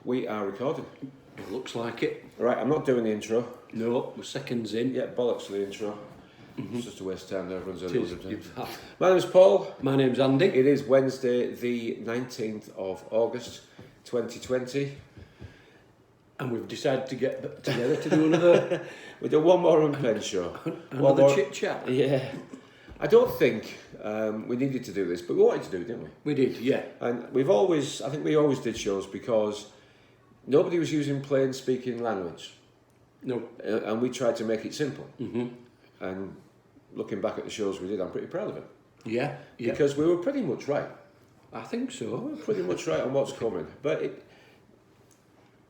We are recording. It looks like it. Right, I'm not doing the intro. No, we're seconds in. Yeah, bollocks to the intro. It's just a waste of time. Everyone's early. My name's Paul. My name's Andy. It is Wednesday, the 19th of August, 2020. And we've decided to get together to do another... We do one more Unpenned Show. Another chit-chat. Yeah. I don't think we needed to do this, but we wanted to do it, didn't we? We did, yeah. And I think we always did shows because nobody was using plain speaking language. No. And we tried to make it simple. Mm-hmm. And looking back at the shows we did, I'm pretty proud of it. Yeah. Because we were pretty much right. I think so. We were pretty much right on what's coming. But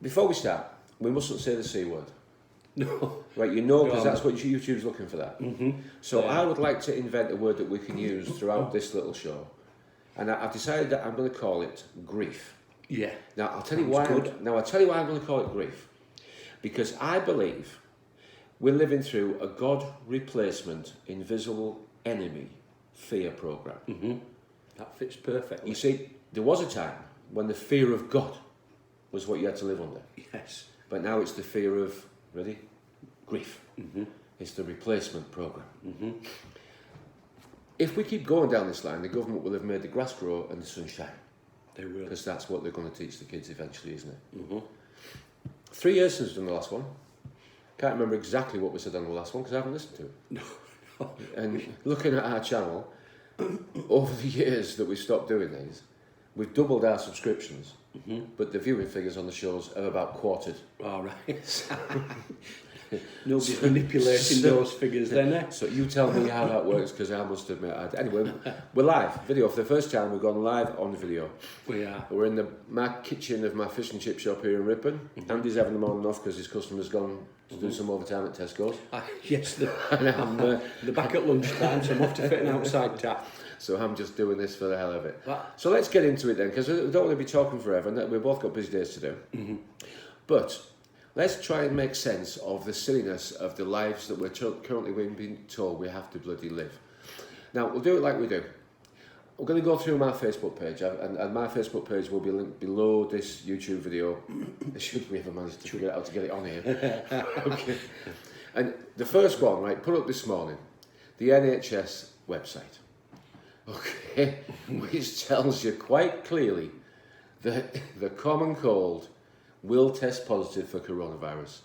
before we start, we mustn't say the C word. No. Right, because that's what YouTube's looking for that. Mm-hmm. So I would like to invent a word that we can use throughout this little show. And I've decided that I'm going to call it grief. Yeah. Now, I'll tell you why I'm going to call it grief. Because I believe we're living through a God replacement invisible enemy fear program. Mm-hmm. That fits perfectly. You see, there was a time when the fear of God was what you had to live under. Yes. But now it's the fear of, ready? Grief. Mm-hmm. It's the replacement program. Mm-hmm. If we keep going down this line, the government will have made the grass grow and the sun shine. They will. Because that's what they're going to teach the kids eventually, isn't it? Mm-hmm. 3 years since we've done the last one. Can't remember exactly what we said on the last one because I haven't listened to it. No. And looking at our channel, over the years that we've stopped doing these, we've doubled our subscriptions, but the viewing figures on the shows are about quartered. All right. Nobody's manipulating those figures then, eh? So you tell me how that works, because I must admit, anyway, we're live, video. For the first time, we've gone live on video. We are. We're in my kitchen of my fish and chip shop here in Ripon. Andy's having them on and off because his customer's gone to do some overtime at Tesco's. Yes, they're back at lunchtime, so I'm off to fit an outside tap. So I'm just doing this for the hell of it. So let's get into it then, because we don't want to be talking forever, and we've both got busy days to do. Mm-hmm. But let's try and make sense of the silliness of the lives that we're currently being told we have to bloody live. Now, we'll do it like we do. We're going to go through my Facebook page, and my Facebook page will be linked below this YouTube video. Should we ever manage to figure out how to get it on here? Okay. And the first one, right, put up this morning, the NHS website. Okay, which tells you quite clearly that the common cold will test positive for coronavirus.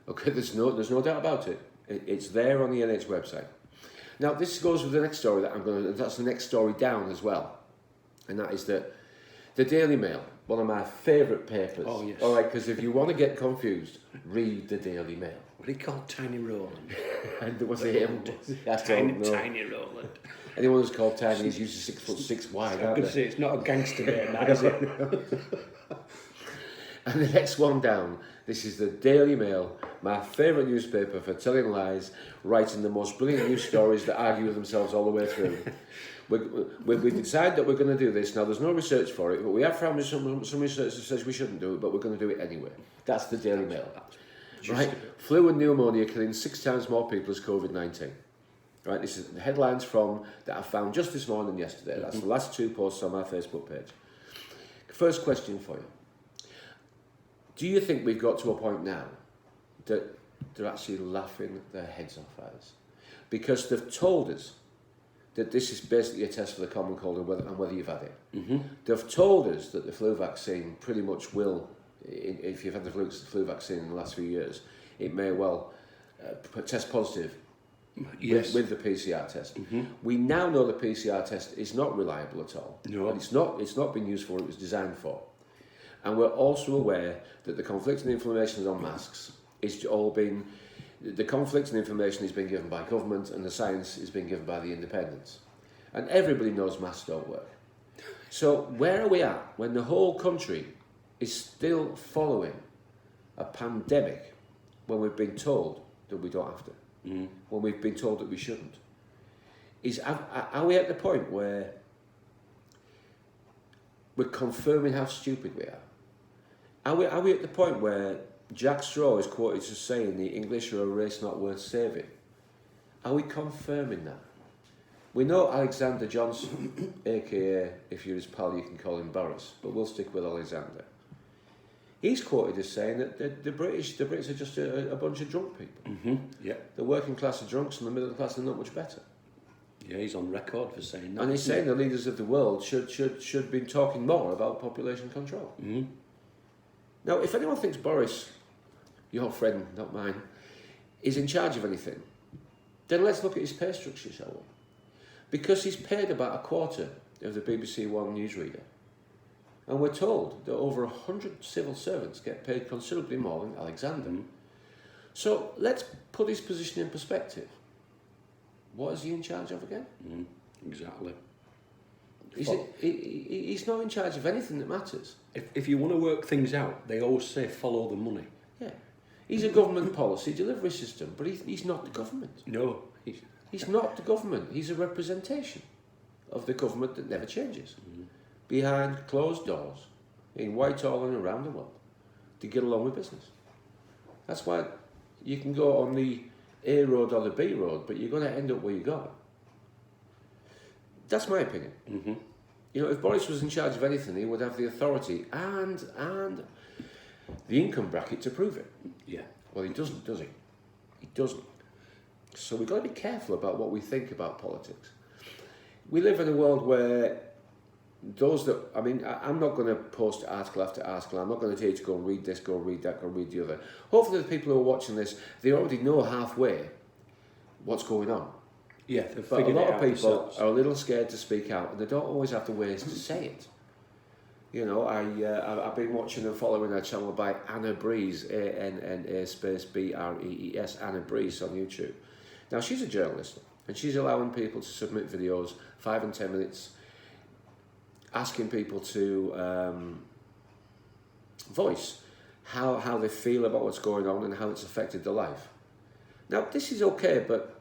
Okay, there's no doubt about it. It's there on the NHS website. Now, this goes with the next story that's the next story down as well. And that is that the Daily Mail, one of my favourite papers. Oh, yes. All right, because if you want to get confused, read the Daily Mail. What do you call Tiny Roland? And there was a him. Tiny Roland. Anyone who's called Tiny is usually 6'6" wide, I'm going to say it's not a gangster name, that is it? And the next one down, this is the Daily Mail, my favourite newspaper for telling lies, writing the most brilliant news stories that argue with themselves all the way through. We've decided that we're going to do this. Now, there's no research for it, but we have found some research that says we shouldn't do it, but we're going to do it anyway. That's the Daily Mail. Right? Flu and pneumonia killing 6 times more people as COVID-19. Right? This is the headlines that I found just this morning and yesterday. That's the last 2 posts on my Facebook page. First question for you. Do you think we've got to a point now that they're actually laughing their heads off at us? Because they've told us that this is basically a test for the common cold and whether you've had it. Mm-hmm. They've told us that the flu vaccine pretty much will, if you've had the flu vaccine in the last few years, it may well test positive. Yes. With the PCR test. Mm-hmm. We now know the PCR test is not reliable at all. No. And it's not been used for what it was designed for. And we're also aware that the conflicting information on masks the conflicting information is being given by government and the science is being given by the independents. And everybody knows masks don't work. So where are we at when the whole country is still following a pandemic when we've been told that we don't have to? Mm. When we've been told that we shouldn't? Are we at the point where we're confirming how stupid we are? Are we at the point where Jack Straw is quoted as saying the English are a race not worth saving? Are we confirming that? We know Alexander Johnson, aka, if you're his pal you can call him Boris, but we'll stick with Alexander. He's quoted as saying that the British are just a bunch of drunk people. Mm-hmm. Yeah. The working class are drunks and the middle class are not much better. Yeah, he's on record for saying that. And he's saying the leaders of the world should be talking more about population control. Mm-hmm. Now, if anyone thinks Boris, your friend, not mine, is in charge of anything, then let's look at his pay structure, shall we? Because he's paid about a quarter of the BBC One newsreader. And we're told that over 100 civil servants get paid considerably more than Alexander. Mm-hmm. So let's put his position in perspective. What is he in charge of again? Exactly. He's not in charge of anything that matters. If you want to work things out, they always say follow the money. Yeah. He's a government policy delivery system, but he's not the government. No. He's not the government. He's a representation of the government that never changes. Behind closed doors, in Whitehall and around the world, to get along with business. That's why you can go on the A road or the B road, but you're going to end up where you're going. That's my opinion. Mm-hmm. You know, if Boris was in charge of anything, he would have the authority and the income bracket to prove it. Yeah. Well, he doesn't, does he? He doesn't. So we've got to be careful about what we think about politics. We live in a world where those that, I mean, I'm not going to post article after article. I'm not going to tell you to go and read this, go and read that, go and read the other. Hopefully the people who are watching this, they already know halfway what's going on. Yeah, but a lot of people are a little scared to speak out, and they don't always have the ways to say it. You know, I've been watching and following a channel by Anna Breeze, ANNA space BREES, Anna Breeze on YouTube. Now, she's a journalist, and she's allowing people to submit videos, 5 and 10 minutes, asking people to voice how they feel about what's going on and how it's affected their life. Now, this is okay, but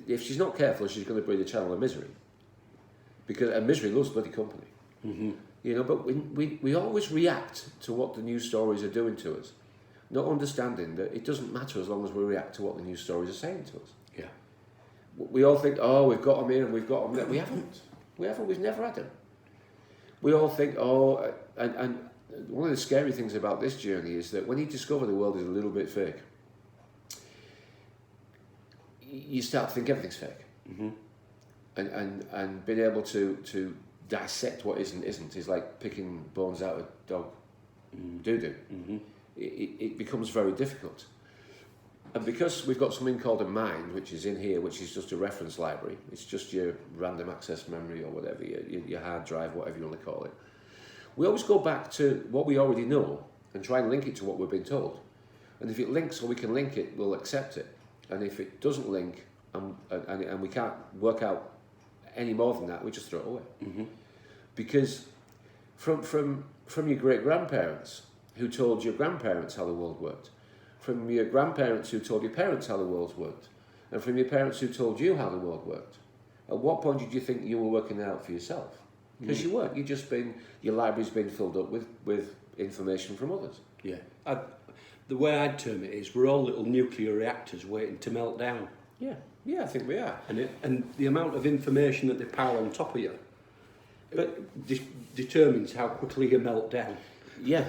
if she's not careful, she's going to breed a channel of misery. Because misery loves bloody company. Mm-hmm. You know, but we always react to what the news stories are doing to us, not understanding that it doesn't matter as long as we react to what the news stories are saying to us. Yeah. We all think, oh, we've got them here and we've got them there. We haven't. We've never had them. We all think, oh, and one of the scary things about this journey is that when you discover the world is a little bit fake, you start to think everything's fake. Mm-hmm. And being able to dissect what isn't is like picking bones out of dog doo-doo. Mm-hmm. It becomes very difficult. And because we've got something called a mind, which is in here, which is just a reference library, it's just your random access memory or whatever, your hard drive, whatever you want to call it. We always go back to what we already know and try and link it to what we've been told. And if it links or we can link it, we'll accept it. And if it doesn't link and we can't work out any more than that, we just throw it away. Mm-hmm. Because from your great-grandparents who told your grandparents how the world worked, from your grandparents who told your parents how the world worked, and from your parents who told you how the world worked, at what point did you think you were working it out for yourself? Because you weren't. Your library's been filled up with information from others. Yeah. The way I'd term it is we're all little nuclear reactors waiting to melt down. Yeah, I think we are. And the amount of information that they pile on top of you determines how quickly you melt down. Yeah,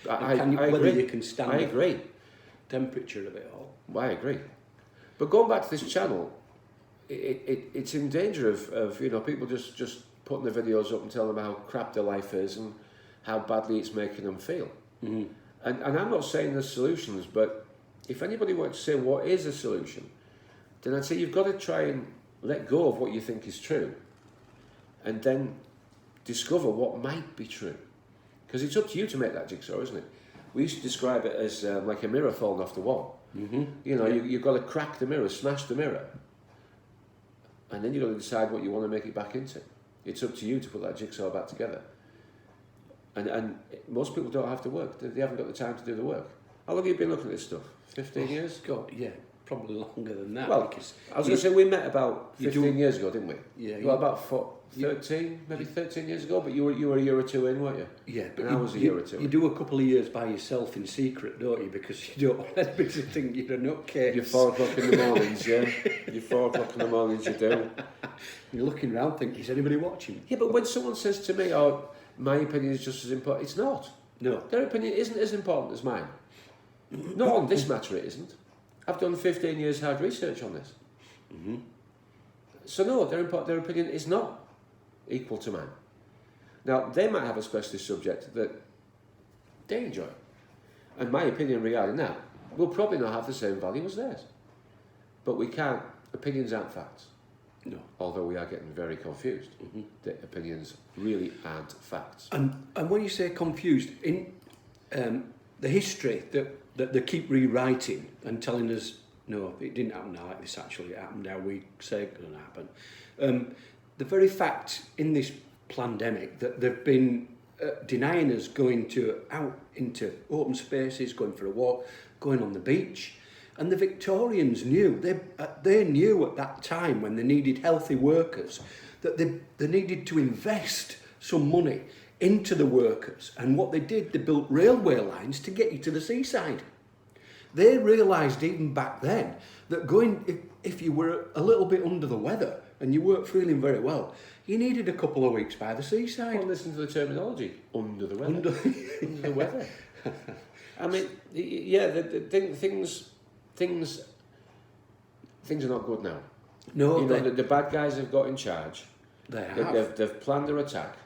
I whether agree. you can stand I agree. the temperature of it all. Well, I agree. But going back to this channel, it's in danger of people just putting the videos up and telling them how crap their life is and how badly it's making them feel. Mm-hmm. And I'm not saying there's solutions, but if anybody wants to say what is a solution, then I'd say you've got to try and let go of what you think is true and then discover what might be true. Because it's up to you to make that jigsaw, isn't it? We used to describe it as like a mirror falling off the wall. Mm-hmm. You've got to crack the mirror, smash the mirror, and then you've got to decide what you want to make it back into. It's up to you to put that jigsaw back together. And most people don't have to work. They haven't got the time to do the work. How long have you been looking at this stuff? 15 years? God, yeah, probably longer than that. Well, I was going to say we met about 15 years ago, didn't we? Yeah. Well, about 13, maybe 13 years ago, but you were a year or two in, weren't you? Yeah, but I was a year or two in. You do a couple of years by yourself in secret, don't you? Because you don't want anybody to think you're a nutcase. You're 4 o'clock in the mornings, yeah. You're 4 o'clock in the mornings, you do. You're looking around thinking, is anybody watching? Yeah, but when someone says to me, oh, my opinion is just as important, it's not. No. Their opinion isn't as important as mine. Not on this matter, it isn't. I've done 15 years hard research on this. Mm-hmm. So no, their opinion is not equal to mine. Now, they might have a specialist subject that they enjoy. And my opinion regarding that will probably not have the same value as theirs. But we can't, opinions aren't facts. No. Although we are getting very confused. Mm-hmm. That opinions really aren't facts. And when you say confused, in the history that they keep rewriting and telling us, no, it didn't happen like this actually, it happened how we say it's going to happen. The very fact in this pandemic that they've been denying us going out into open spaces, going for a walk, going on the beach. And the Victorians knew, they knew at that time when they needed healthy workers that they needed to invest some money into the workers. And what they did, they built railway lines to get you to the seaside. They realised even back then that if you were a little bit under the weather and you weren't feeling very well, you needed a couple of weeks by the seaside. Well, listen to the terminology, under the weather. Under the weather. I mean, yeah, things are not good now. No, you know, the bad guys have got in charge. They have. They've planned their attack.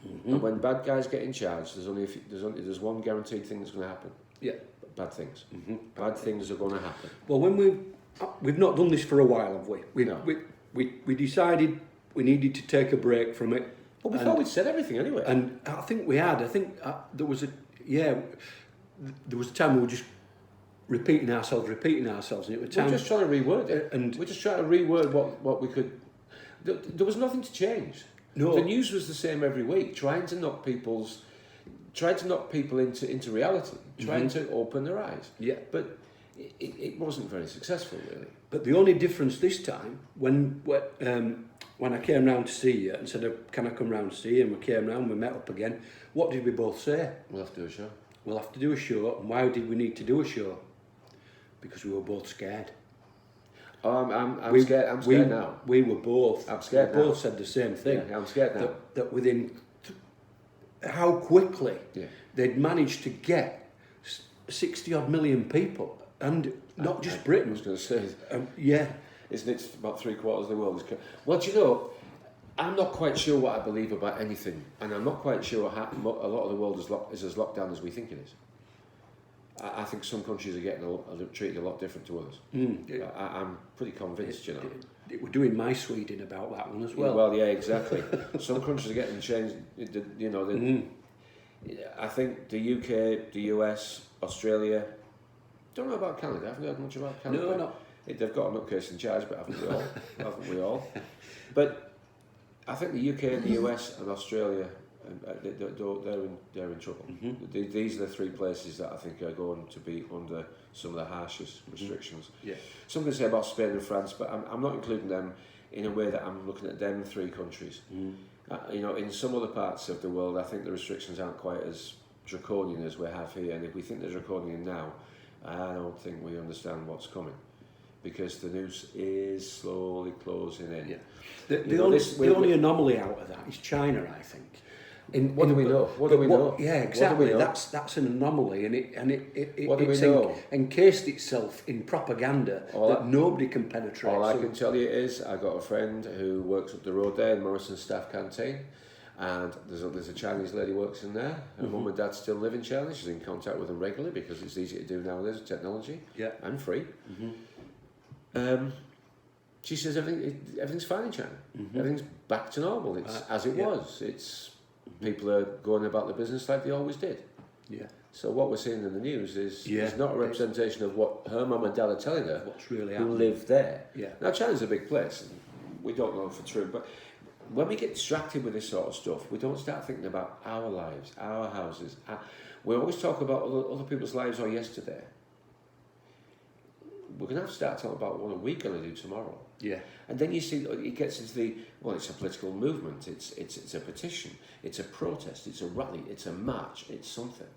Mm-hmm. And when bad guys get in charge, there's one guaranteed thing that's going to happen. Yeah. Bad things. Mm-hmm. Bad things are going to happen. Well, when we've not done this for a while, have we? We decided we needed to take a break from it. Well, we thought we'd said everything anyway. And I think we had. I think there was a time we were just repeating ourselves, and it was time. We're just trying to reword it, and we're just trying to reword what we could. There was nothing to change. No, the news was the same every week, trying to knock people into reality, trying to open their eyes. Yeah, but it wasn't very successful, really. But the only difference this time, when I came round to see you and said, "Can I come round to see you?" and we came round, we met up again. What did we both say? We'll have to do a show. We'll have to do a show. And why did we need to do a show? Because we were both scared. Oh, I'm scared. I'm scared now. We were both. I'm scared we now. both said the same thing. Yeah, I'm scared now. That within how quickly they'd managed to get 60 odd million people, and not just Britain. I was going to say. Yeah. Isn't it about 3/4 of the world? Well, do you know, I'm not quite sure what I believe about anything, and I'm not quite sure how a lot of the world is as locked down as we think it is. I think some countries are getting treated a lot different to others. I'm pretty convinced, you know. We're doing my Sweden about that one as well. Well, yeah, exactly. Some countries are getting changed, you know. I think the UK, the US, Australia. Don't know about Canada. I haven't heard much about Canada. No. They've got a nutcase in charge, but haven't we all? Haven't we all? But I think the UK and the US and Australia, they're in trouble. Mm-hmm. These are the three places that I think are going to be under some of the harshest restrictions. Yeah. Something to say about Spain and France, but I'm not including them in a way that I'm looking at them three countries. You know, in some other parts of the world, I think the restrictions aren't quite as draconian as we have here, and if we think they're draconian now, I don't think we understand what's coming, because the noose is slowly closing in. Yeah. The only anomaly out of that is China, I think. What do we know? What do we know? Yeah, exactly. That's an anomaly, and it's know? Encased itself in propaganda that nobody can penetrate. All I can tell you is I got a friend who works up the road there in Morrison's staff canteen, and there's a Chinese lady works in there. Her mum and dad still live in China. She's in contact with them regularly because it's easy to do nowadays with technology and free. She says everything's fine in China. Everything's back to normal. It's as it was. It's people are going about the business like they always did. Yeah. So what we're seeing in the news is not a representation of what her mum and dad are telling her. What's really who live there. Yeah. Now China's a big place, and we don't know for true, but when we get distracted with this sort of stuff, we don't start thinking about our lives, our houses. We always talk about other people's lives or yesterday. We're going to have to start talking about what are we going to do tomorrow. Yeah. And then you see it gets into it's a political movement, it's a petition, it's a protest, it's a rally, it's a march, it's something.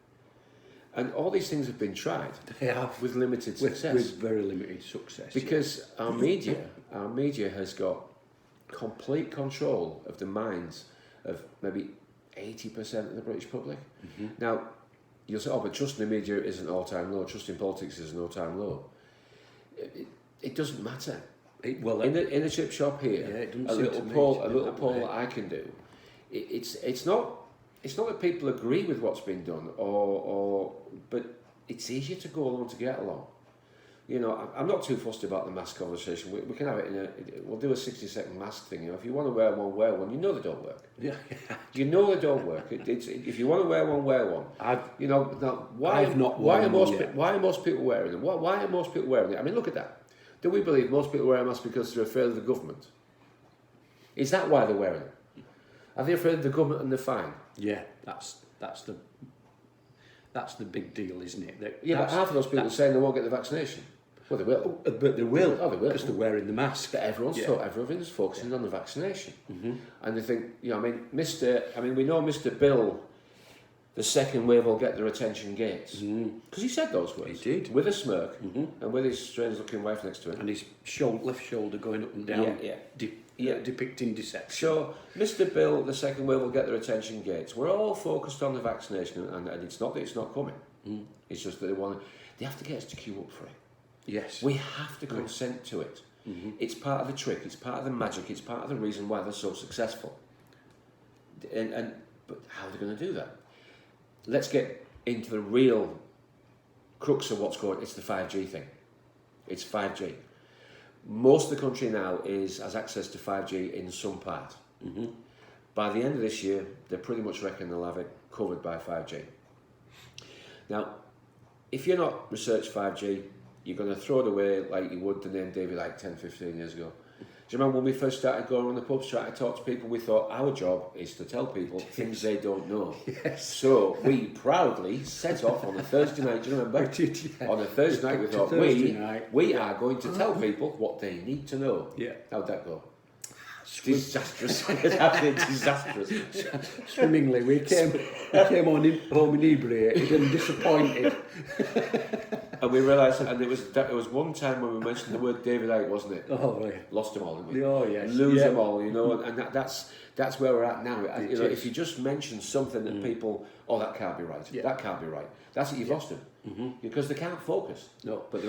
And all these things have been tried. They have. With limited success. With very limited success. Because our media has got complete control of the minds of maybe 80% of the British public. Now, you'll say, oh, but trust in the media is an all-time low, trust in politics is an all-time low. It doesn't matter. In the chip shop here, a little poll that I can do, it's not that people agree with what's been done, but it's easier to go along to get along. You know, I'm not too fussed about the mask conversation. We can have it we'll do a 60-second mask thing. You know, if you want to wear one, wear one. You know they don't work. Yeah. You know they don't work. If you want to wear one, wear one. Why are most people wearing them? Why are most people wearing it? I mean, look at that. Do we believe most people wear a mask because they're afraid of the government? Is that why they're wearing it? Are they afraid of the government and the fine? Yeah, that's the big deal, isn't it? But half of those people are saying they won't get the vaccination. Well, they will. But they will. Oh, they will. Because they're wearing the mask. But everyone's focusing on the vaccination. Mm-hmm. And they think, we know Mr. Bill, the second wave will get their attention gates. Because he said those words. He did. With a smirk, and with his strange-looking wife next to him. And his left shoulder going up and down, depicting deception. So, Mr. Bill, the second wave will get their attention gates. We're all focused on the vaccination, and it's not that it's not coming. It's just that they have to get us to queue up for it. Yes. We have to consent to it. It's part of the trick, it's part of the magic, it's part of the reason why they're so successful. But how are they going to do that? Let's get into the real crux of what's going on. It's the 5G thing. It's 5G. Most of the country now has access to 5G in some part. By the end of this year, they pretty much reckon they'll have it covered by 5G. Now, if you're not researched 5G, you're going to throw it away like you would the name David Icke 10, 15 years ago. Do you remember when we first started going around the pubs trying to talk to people, we thought our job is to tell people things they don't know. Yes. So we proudly set off on a Thursday night, do you remember? We did, yeah. On a Thursday night we thought we are going to tell people what they need to know. Yeah. How'd that go? Disastrous. It's absolutely disastrous. Swimmingly, we came home inebriated and disappointed. And we realised, and it was one time when we mentioned the word David Icke, wasn't it? Oh, right. Lost them all, didn't we? Oh, yes. Lose them all, and that's where we're at now. If you just mention something that people, that can't be right. Yeah. That can't be right. That's it. You've lost them because they can't focus. No, but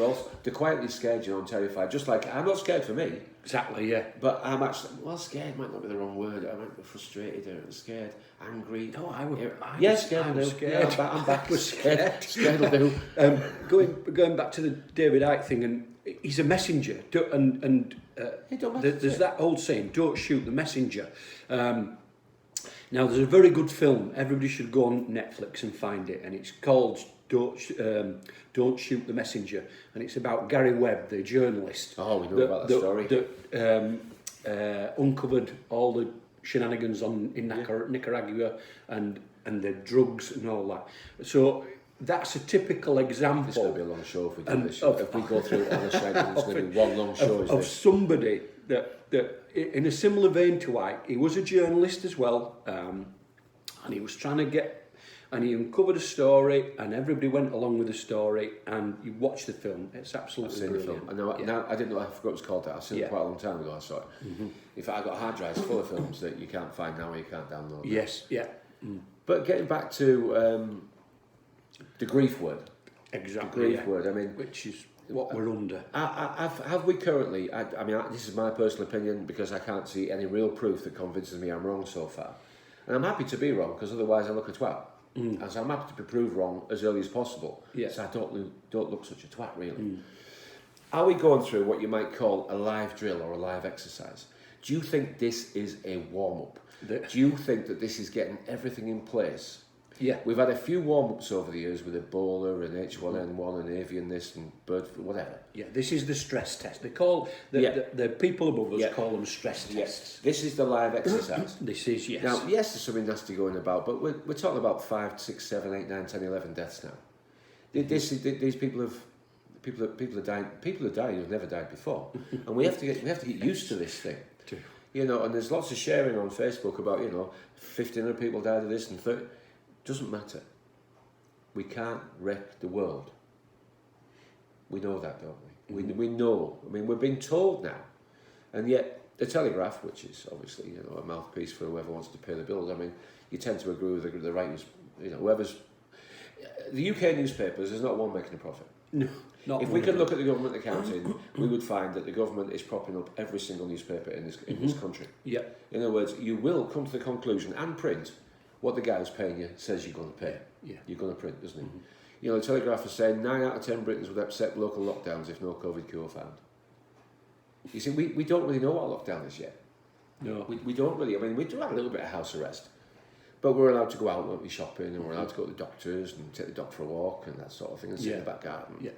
they're quietly scared, and terrified. Just like I'm not scared for me. Exactly. Yeah. But I'm actually scared might not be the wrong word. I might be frustrated or scared, angry. No, I was scared. I was scared. Yeah, I'm back. I was scared. Scared will do. Going back to the David Icke thing, and he's a messenger, there's that old saying, "Don't shoot the messenger." Now, there's a very good film. Everybody should go on Netflix and find it, and it's called Don't Shoot the Messenger, and it's about Gary Webb, the journalist. Oh, we know about that story. That uncovered all the shenanigans in Nicaragua and the drugs and all that. So that's a typical example. This will be a long show if we do this. If we go through all the shenanigans, it's going to be one long show. Of somebody that in a similar vein to Icke, he was a journalist as well, and he was trying to and he uncovered a story, and everybody went along with the story, and you watch the film, it's absolutely brilliant. The film. Now, I didn't know, I forgot it was called that. I've seen it quite a long time ago, I saw it. In fact, I got hard drives full of films that you can't find now or you can't download. Yes, yeah. But getting back to the grief word. Exactly. The grief word, I mean... Which is what we're under. Have we currently, this is my personal opinion because I can't see any real proof that convinces me I'm wrong so far. And I'm happy to be wrong because otherwise I look a twat. And so I'm happy to be proved wrong as early as possible. Yes. So I don't look such a twat, really. Are we going through what you might call a live drill or a live exercise? Do you think this is a warm-up? Do you think that this is getting everything in place? Yeah. We've had a few warm-ups over the years with Ebola and H1N1 and avian this and bird flu, whatever. Yeah, this is the stress test. They call, the people above us call them stress tests. Yes. This is the live exercise. This is, yes. Now, yes, there's something nasty going about, but we're talking about 5, 6, 7, 8, 9, 10, 11 deaths now. These people are dying. People are dying who've never died before, and we have to get used to this thing. And there's lots of sharing on Facebook about 1,500 people died of this and 30. Doesn't matter. We can't wreck the world. We know that, don't we? We know. I mean, we're being told now, and yet the Telegraph, which is obviously a mouthpiece for whoever wants to pay the bills. I mean, you tend to agree with the writers. Whoever's the UK newspapers, there's not one making a profit. No, not if we could look at the government accounting, we would find that the government is propping up every single newspaper in this country. Yeah. In other words, you will come to the conclusion and print what the guy who's paying you says you're going to pay. Yeah. You're going to print, doesn't it? You know, the Telegraph is saying 9 out of 10 Britons would accept local lockdowns if no COVID cure found. You see, we don't really know what lockdown is yet. No. We don't really. I mean, we do have a little bit of house arrest. But we're allowed to go out, won't we, shopping, and we're allowed to go to the doctors and take the dog for a walk and that sort of thing, and sit in the back garden. Yeah.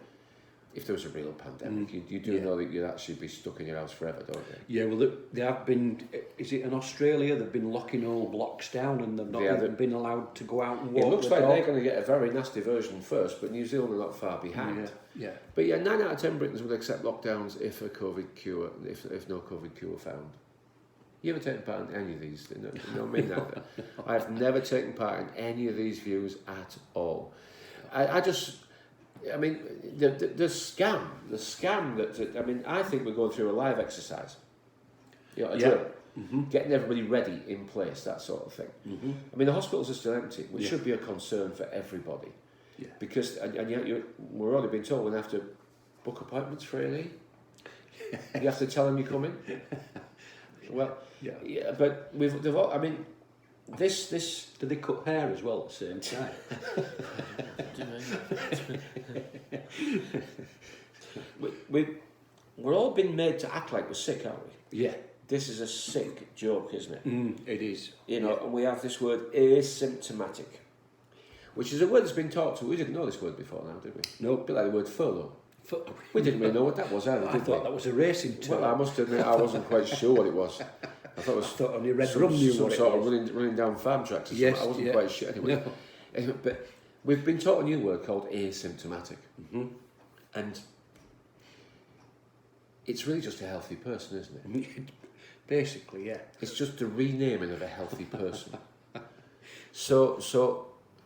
If there was a real pandemic, you do know that you'd actually be stuck in your house forever, don't you? Yeah, well, they have been, is it in Australia? They've been locking all blocks down and they've not even been allowed to go out and walk. It looks like they're going to get a very nasty version first, but New Zealand are not far behind. Yeah. But yeah, 9 out of 10 Britons would accept lockdowns if a COVID cure, if no COVID cure found. You ever taken part in any of these? No, me neither. I've never taken part in any of these views at all. I mean, the scam that, I mean, I think we're going through a live exercise. You know, a drill. Getting everybody ready in place, that sort of thing. I mean, the hospitals are still empty, which should be a concern for everybody. Yeah. Because, and yet we're already being told we have to book appointments for A&E. You have to tell them you're coming. Well, yeah, but they've all, I mean, this. Do they cut hair as well at the same time? We're all being made to act like we're sick, aren't we? Yeah. This is a sick joke, isn't it? It is. You know, and we have this word asymptomatic, which is a word that's been taught to. We didn't know this word before now, did we? No. A bit like the word furlough. We didn't really know what that was either, I thought that was a racing term. Well, I must admit, I wasn't quite sure what it was. I thought it was only Red Rum knew what it was. Some sort of running down farm tracks or something. I wasn't quite sure. Anyway. No. But we've been taught a new word called asymptomatic. And it's really just a healthy person, isn't it? Basically, yeah. It's just the renaming of a healthy person. So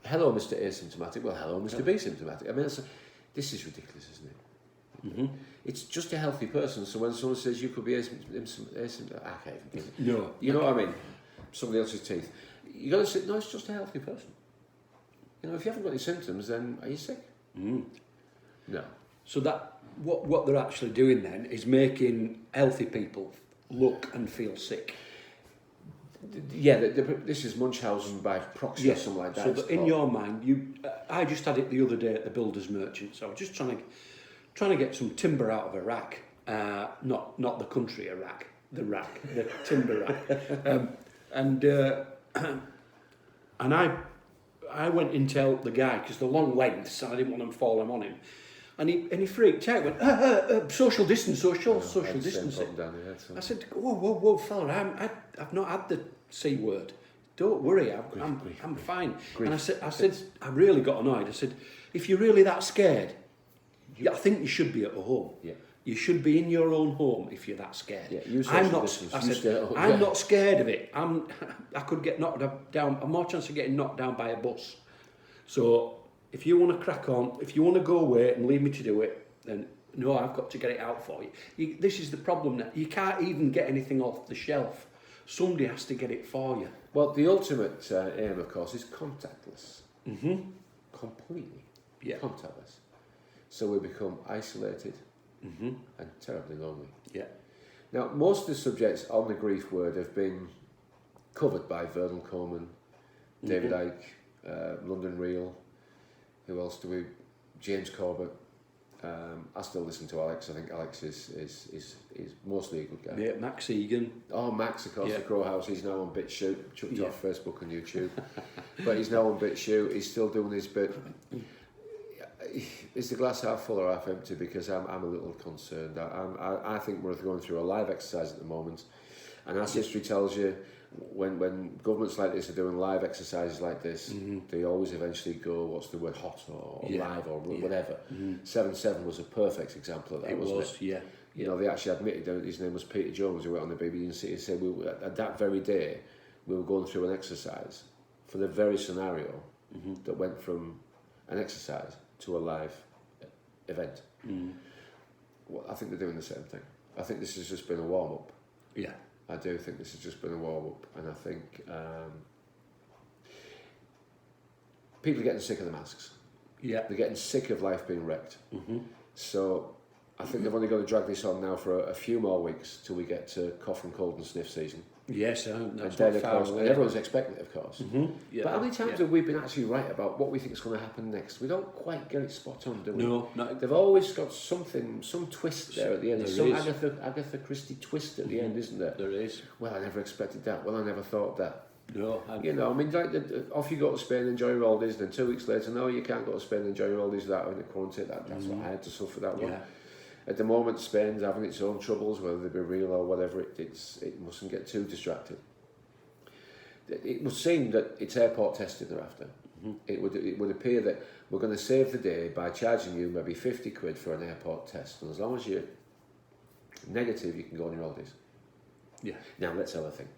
hello, Mr. Asymptomatic. Well, hello, Mr. B symptomatic. I mean, this is ridiculous, isn't it? It's just a healthy person. So when someone says you could be asymptomatic, I can't even think. No. You know what I mean? Somebody else's teeth. You got to say, no, it's just a healthy person. You know, if you haven't got any symptoms, then are you sick? No. So that what they're actually doing then is making healthy people look and feel sick. Yeah, this is Munchausen by proxy or something like that. So that in your mind, I just had it the other day at the builder's merchant. So I was just trying to get some timber out of a rack, not the country Iraq, the rack, the timber rack, and I went in to help the guy because the long lengths and I didn't want them falling on him. And he freaked out, went, social distance, social distancing. I said, whoa, fella, I've not had the C word. Don't worry, I'm fine. And I said, I really got annoyed. I said, if you're really that scared, I think you should be at home. Yeah. You should be in your own home if you're that scared. Yeah, I'm not scared of it. I could get knocked down. I'm more chance of getting knocked down by a bus. So if you want to crack on, if you want to go away and leave me to do it, then no, I've got to get it out for you. This is the problem now. You can't even get anything off the shelf. Somebody has to get it for you. Well, the ultimate aim, of course, is contactless. Completely. Yeah. Contactless. So we become isolated and terribly lonely. Yeah. Now, most of the subjects on the grief word have been covered by Vernon Coleman, David Icke, London Real. Who else do we? James Corbett. I still listen to Alex. I think Alex is mostly a good guy. Yeah, Max Egan. Oh, Max, of course, the Crow House. He's now on BitChute, chucked off Facebook and YouTube. But he's now on BitChute. He's still doing his bit. Is the glass half full or half empty? Because I'm a little concerned. I think we're going through a live exercise at the moment. And as history tells you, when governments like this are doing live exercises like this, they always eventually go, what's the word, hot or live or whatever. 7/7 was a perfect example of that, wasn't it? Yeah. You know, they actually admitted that his name was Peter Jones, who went on the BBC and said at that very day we were going through an exercise for the very scenario that went from an exercise to a live event. Well, I think they're doing the same thing. I think this has just been a warm-up. Yeah. I do think this has just been a warm-up, and I think people are getting sick of the masks. Yeah. They're getting sick of life being wrecked. So I think they've only got to drag this on now for a few more weeks till we get to cough and cold and sniff season. Yes, that's and not then, of far course, away. and everyone's expecting it, of course. Yeah. But how many times have we been actually right about what we think is going to happen next? We don't quite get it spot on, do we? No, They've always got something, some twist there at the end. There Some is. Agatha Christie twist at the end, isn't there? There is. Well, I never expected that. Well, I never thought that. No. You know, I mean, like, off you go to Spain and enjoy your oldies, and then 2 weeks later, no, you can't go to Spain and enjoy your oldies without having a quarantine. That's what I had to suffer that one. Yeah. At the moment, Spain's having its own troubles, whether they be real or whatever. It mustn't get too distracted. It would seem that it's airport testing they're after. It would appear that we're going to save the day by charging you maybe 50 quid for an airport test, and as long as you're negative, you can go on your holidays. Yeah. Now let's have a think.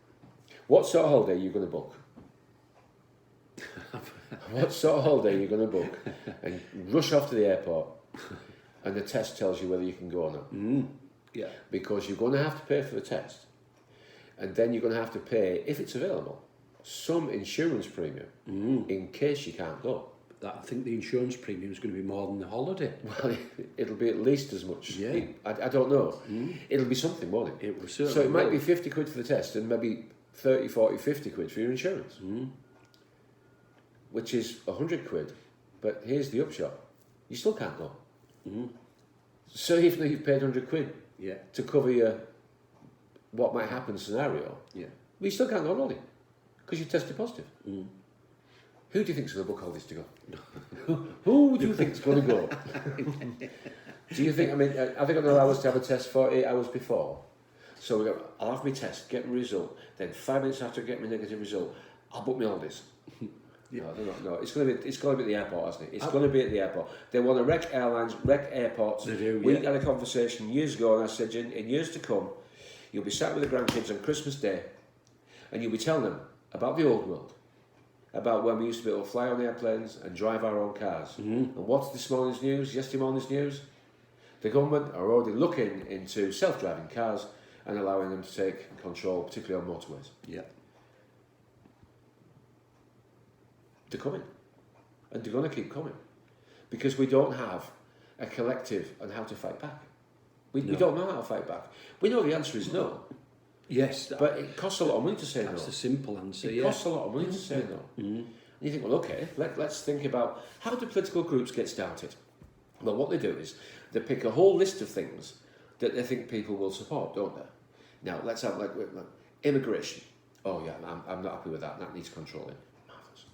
What sort of holiday are you going to book? What sort of holiday are you going to book and rush off to the airport, and the test tells you whether you can go or not? Yeah. Because you're going to have to pay for the test, and then you're going to have to pay, if it's available, some insurance premium in case you can't go. I think the insurance premium is going to be more than the holiday. Well, it'll be at least as much. Yeah. I don't know. It'll be something, won't it? It will certainly. So it might be 50 quid for the test and maybe 30, 40, 50 quid for your insurance, which is 100 quid. But here's the upshot. You still can't go. So even though you've paid 100 quid to cover your what might happen scenario, we still can't go on holiday because you tested positive. Who do you think's going to book all this to go? Who do you think's going to go? Do you think, I mean, are they going to allow us to have a test 48 hours before? So we go, I'll have my test, get my result, then 5 minutes after I get my negative result, I'll book my holidays. No, they're not. No, it's going to be at the airport, hasn't it? It's going to be at the airport. They want to wreck airlines, wreck airports. They do, We had a conversation years ago, and I said, in years to come, you'll be sat with the grandkids on Christmas Day, and you'll be telling them about the old world, about when we used to be able to fly on airplanes and drive our own cars. And what's this morning's news, yesterday morning's news? The government are already looking into self-driving cars and allowing them to take control, particularly on motorways. Yeah. They're coming. And they're going to keep coming. Because we don't have a collective on how to fight back. We don't know how to fight back. We know the answer is no. Yes. But it costs a lot of money to say no. That's the simple answer, It costs a lot of money to say no. And you think, well, okay, let's think about how do political groups get started? Well, what they do is they pick a whole list of things that they think people will support, don't they? Now, let's have like immigration. Oh, yeah, I'm not happy with that. That needs controlling. Marvellous.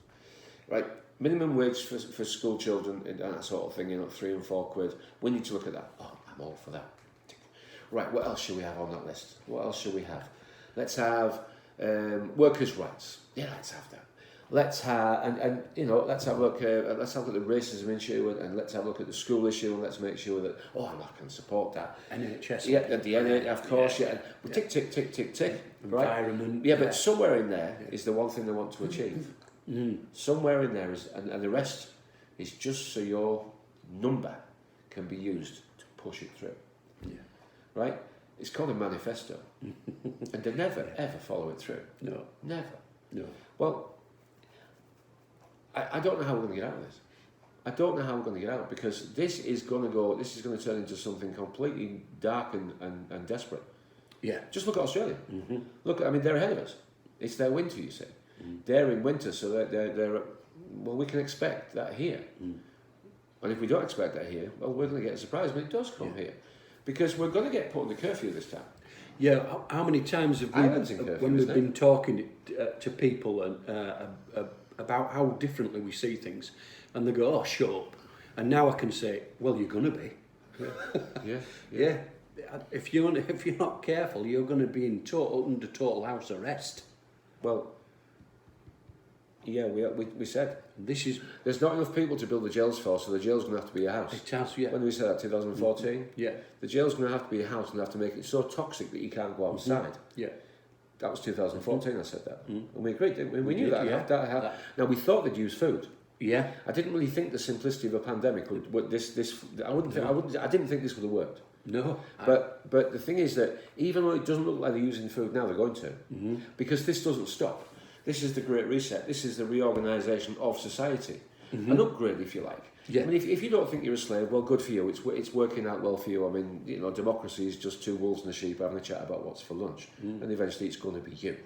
Right, minimum wage for school children and that sort of thing, 3 and 4 quid. We need to look at that. Oh, I'm all for that. Right, what else should we have on that list? What else should we have? Let's have workers' rights. Yeah, let's have that. Let's have let's have a look. Let's have a look at the racism issue, and let's have a look at the school issue, and let's make sure that I can support that. NHS. Yeah, and the NHS, of course. Yeah, and tick, tick, tick, tick, tick. Right. Environment. Yeah, but somewhere in there is the one thing they want to achieve. Somewhere in there is, and the rest is just so your number can be used to push it through. Yeah. Right? It's called a manifesto. And they never, ever follow it through. No. Never. No. Well, I don't know how we're going to get out of this. I don't know how we're going to get out, because this is going to turn into something completely dark and desperate. Yeah. Just look at Australia. Look, I mean, they're ahead of us. It's their winter, you see. They're in winter, so they're well, we can expect that here. And if we don't expect that here, well, we're going to get a surprise when it does come here. Because we're going to get put on the curfew this time. Yeah, how many times have we, when we've been talking to people and about how differently we see things, and they go, oh, shut up. And now I can say, well, you're going to be. Yeah. If you're not careful, you're going to be under total house arrest. Well, yeah, we said there's not enough people to build the jails for, so the jail's going to have to be a house. It has, yeah. When we said that, 2014? Yeah. The jail's going to have to be a house and have to make it so toxic that you can't go outside. Yeah. That was 2014, I said that. And we agreed, didn't we? We knew that. Yeah. Now, we thought they'd use food. Yeah. I didn't really think the simplicity of a pandemic would I didn't think this would have worked. No. But the thing is that even though it doesn't look like they're using food now, they're going to. Because this doesn't stop. This is the Great Reset. This is the reorganisation of society. an upgrade, if you like. Yeah. I mean, if you don't think you're a slave, well, good for you. It's working out well for you. I mean, democracy is just two wolves and a sheep having a chat about what's for lunch, and eventually it's going to be you.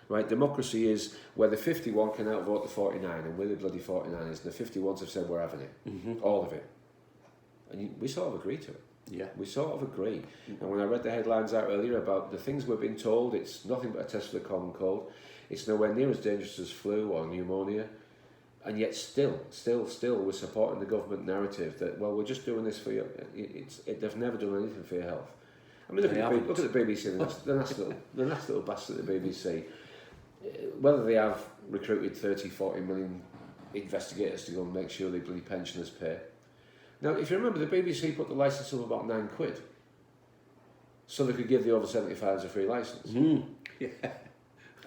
Right? Democracy is where the 51 can outvote the 49, and we're the bloody 49ers, and the 51s have said we're having it, all of it. And we sort of agree to it. Yeah. We sort of agree. And when I read the headlines out earlier about the things we're being told, it's nothing but a test for the common cold. It's nowhere near as dangerous as flu or pneumonia. And yet still, we're supporting the government narrative that, well, we're just doing this for you. They've never done anything for your health. I mean, look at the BBC, the nasty little bastard at the BBC. Whether they have recruited 30, 40 million investigators to go and make sure they bloody pensioners pay. Now, if you remember, the BBC put the licence up about £9, so they could give the over 75s a free licence. Yeah.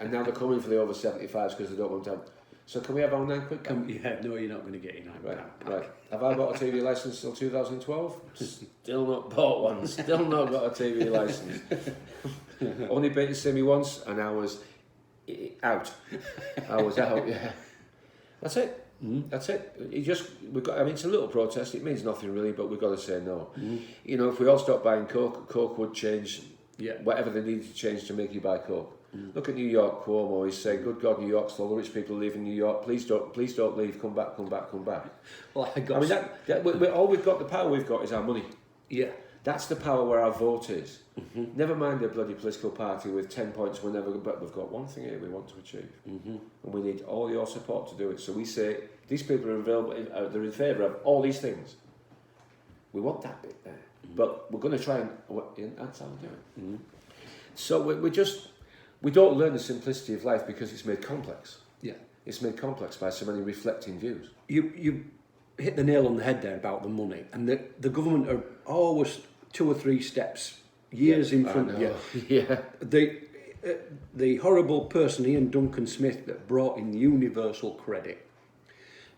And now they're coming for the over 75s because they don't want to have. So can we have our £9? Yeah, no, you're not going to get your £9. Right. Have I bought a TV licence till 2012? Still not bought one. Still not got a TV licence. Only been to see me once, and I was out. Yeah. That's it. That's it. It's a little protest. It means nothing really, but we've got to say no. If we all stop buying Coke would change whatever they need to change to make you buy Coke. Look at New York. Cuomo is saying, "Good God, New York's full. The rich people leaving New York. Please don't leave. Come back. Well, all we've got, the power we've got, is our money. Yeah. That's the power where our vote is. Never mind a bloody political party with 10 points, but we've got one thing here we want to achieve. And we need all your support to do it. So we say, these people are available, they're in favour of all these things. We want that bit there. But we're going to try and, that's how we do it. So we don't learn the simplicity of life because it's made complex. Yeah. It's made complex by so many reflecting views. You hit the nail on the head there about the money, and the government are always 2 or 3 steps, years in front of you. Yeah. The horrible person, Ian Duncan Smith, that brought in universal credit.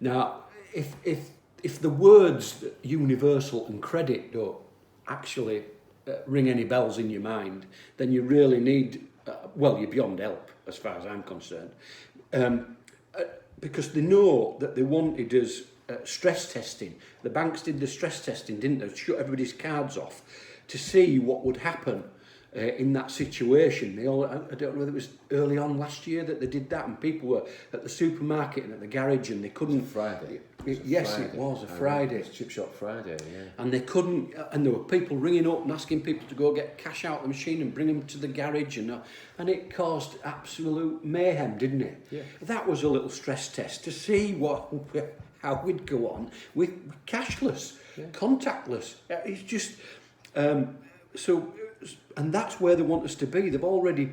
Now, if the words universal and credit don't actually ring any bells in your mind, then you really need, you're beyond help as far as I'm concerned. Because they know that they wanted us stress testing. The banks did the stress testing, didn't they? Shut everybody's cards off to see what would happen in that situation. I don't know whether it was early on last year that they did that, and people were at the supermarket and at the garage and they couldn't. Friday. It was a Friday. It was Chip Shop Friday, yeah. And they couldn't, and there were people ringing up and asking people to go get cash out of the machine and bring them to the garage, and it caused absolute mayhem, didn't it? Yeah. That was a little stress test to see how we'd go on with cashless, contactless. It's just and that's where they want us to be. They've already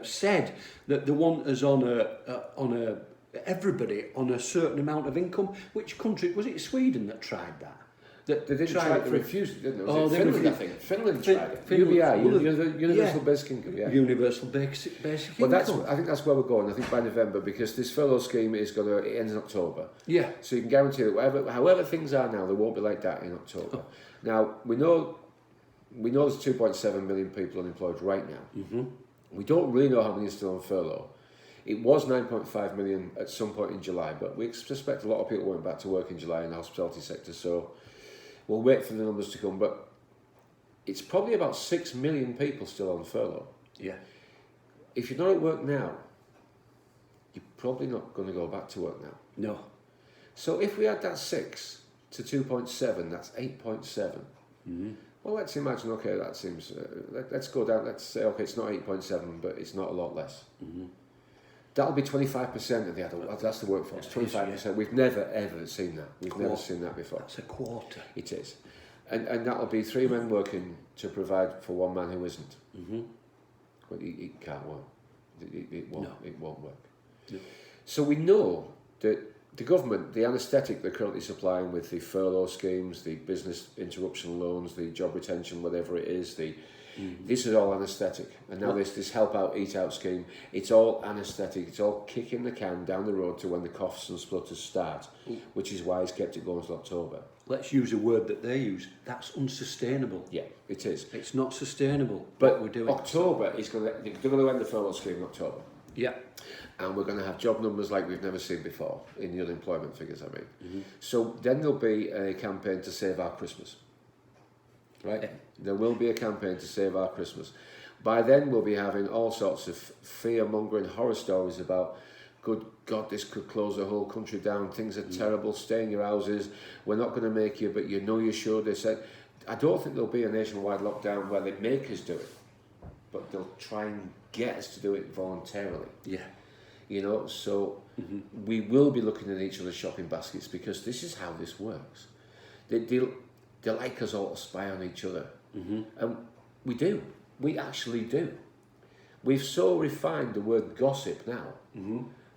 said that they want us on everybody on a certain amount of income. Which country was it? Sweden that tried that. They didn't try it, they refused it, didn't they? Was it Finland, I think. Finland tried it. Universal Basic Income, Universal Basic Income. I think that's where we're going, I think by November, because this furlough scheme it ends in October. Yeah. So you can guarantee that however things are now, they won't be like that in October. Now, we know there's 2.7 million people unemployed right now. We don't really know how many are still on furlough. It was 9.5 million at some point in July, but we suspect a lot of people went back to work in July in the hospitality sector, so we'll wait for the numbers to come. But it's probably about 6 million people still on furlough. Yeah. If you're not at work now, you're probably not going to go back to work now. No. So if we add that 6 to 2.7, that's 8.7. Well, let's imagine, okay, that seems, let's go down, let's say, okay, it's not 8.7, but it's not a lot less. That'll be 25% of the adult, that's the workforce, 25%. Yeah. We've never, ever seen that. We've never seen that before. That's a quarter. It is. And that'll be 3 men working to provide for 1 man who isn't. Well, it can't work. It won't work. No. So we know that the government, the anaesthetic they're currently supplying with the furlough schemes, the business interruption loans, the job retention, whatever it is, this is all anaesthetic. And now this help out, eat out scheme, it's all anaesthetic. It's all kicking the can down the road to when the coughs and splutters start, which is why it's kept it going till October. Let's use a word that they use. That's unsustainable. Yeah, it is. It's not sustainable. But what we're doing. October they're going to end the furlough scheme in October. Yeah. And we're going to have job numbers like we've never seen before in the unemployment figures, I mean. So then there'll be a campaign to save our Christmas. Right? Yeah. There will be a campaign to save our Christmas. By then we'll be having all sorts of fear-mongering horror stories about, good God, this could close the whole country down, things are terrible, stay in your houses, we're not going to make you, but you know you should. They said, I don't think there'll be a nationwide lockdown where they make us do it, but they'll try and get us to do it voluntarily. Yeah. You know, so we will be looking at each other's shopping baskets, because this is how this works. They like us all to spy on each other. And we do. We actually do. We've so refined the word gossip now